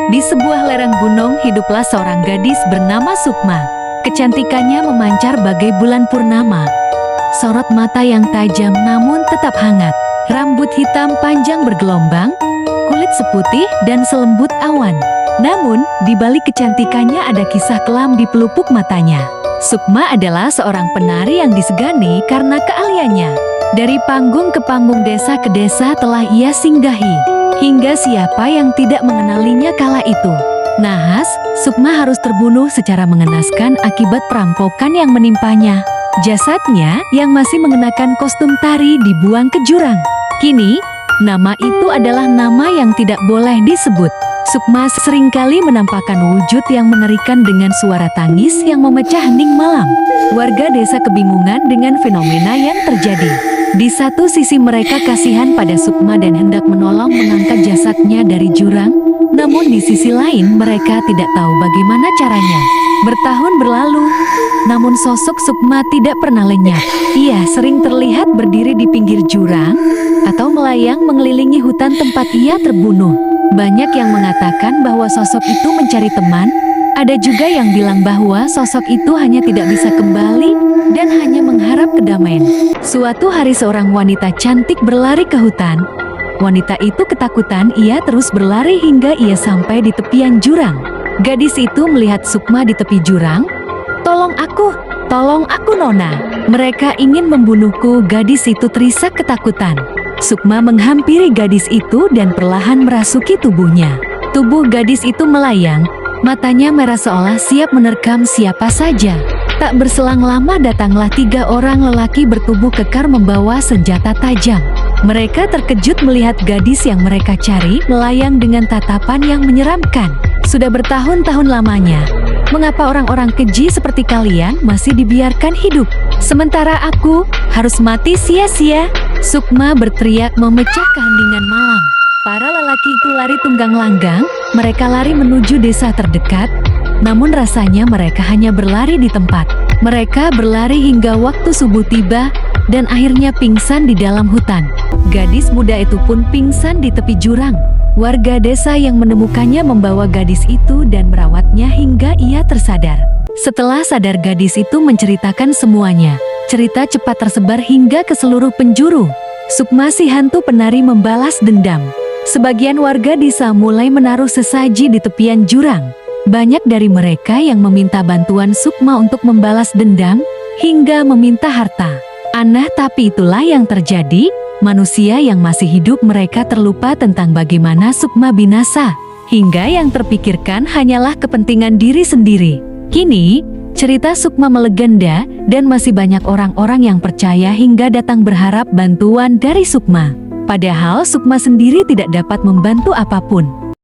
Di sebuah lereng gunung hiduplah seorang gadis bernama Sukma. Kecantikannya memancar bagai bulan purnama. Sorot mata yang tajam namun tetap hangat. Rambut hitam panjang bergelombang, kulit seputih dan selembut awan. Namun, di balik kecantikannya ada kisah kelam di pelupuk matanya. Sukma adalah seorang penari yang disegani karena keahliannya. Dari panggung ke panggung, desa ke desa telah ia singgahi. Hingga siapa yang tidak mengenalinya kala itu. Nahas, Sukma harus terbunuh secara mengenaskan akibat perampokan yang menimpanya. Jasadnya yang masih mengenakan kostum tari dibuang ke jurang. Kini, nama itu adalah nama yang tidak boleh disebut. Sukma seringkali menampakkan wujud yang mengerikan dengan suara tangis yang memecah hening malam. Warga desa kebingungan dengan fenomena yang terjadi. Di satu sisi mereka kasihan pada Sukma dan hendak menolong mengangkat jasadnya dari jurang, namun di sisi lain mereka tidak tahu bagaimana caranya. Bertahun berlalu, namun sosok Sukma tidak pernah lenyap. Ia sering terlihat berdiri di pinggir jurang atau melayang mengelilingi hutan tempat ia terbunuh. Banyak yang mengatakan bahwa sosok itu mencari teman, ada juga yang bilang bahwa sosok itu hanya tidak bisa kembali dan hanya mengharap kedamaian. Suatu hari seorang wanita cantik berlari ke hutan. Wanita itu ketakutan, ia terus berlari hingga ia sampai di tepian jurang. Gadis itu melihat Sukma di tepi jurang. Tolong aku Nona. Mereka ingin membunuhku." Gadis itu terisak ketakutan. Sukma menghampiri gadis itu dan perlahan merasuki tubuhnya. Tubuh gadis itu melayang, matanya merah seolah siap menerkam siapa saja. Tak berselang lama datanglah 3 orang lelaki bertubuh kekar membawa senjata tajam. Mereka terkejut melihat gadis yang mereka cari melayang dengan tatapan yang menyeramkan. Sudah bertahun-tahun lamanya, mengapa orang-orang keji seperti kalian masih dibiarkan hidup? Sementara aku harus mati sia-sia. Sukma berteriak memecah keheningan malam. Para lelaki itu lari tunggang langgang, mereka lari menuju desa terdekat, namun rasanya mereka hanya berlari di tempat. Mereka berlari hingga waktu subuh tiba, dan akhirnya pingsan di dalam hutan. Gadis muda itu pun pingsan di tepi jurang. Warga desa yang menemukannya membawa gadis itu dan merawatnya hingga ia tersadar. Setelah sadar, gadis itu menceritakan semuanya. Cerita cepat tersebar hingga ke seluruh penjuru. Sukma si hantu penari membalas dendam. Sebagian warga desa mulai menaruh sesaji di tepian jurang. Banyak dari mereka yang meminta bantuan Sukma untuk membalas dendam, hingga meminta harta. Aneh, tapi itulah yang terjadi. Manusia yang masih hidup mereka terlupa tentang bagaimana Sukma binasa, hingga yang terpikirkan hanyalah kepentingan diri sendiri. Kini, cerita Sukma melegenda dan masih banyak orang-orang yang percaya hingga datang berharap bantuan dari Sukma. Padahal Sukma sendiri tidak dapat membantu apapun.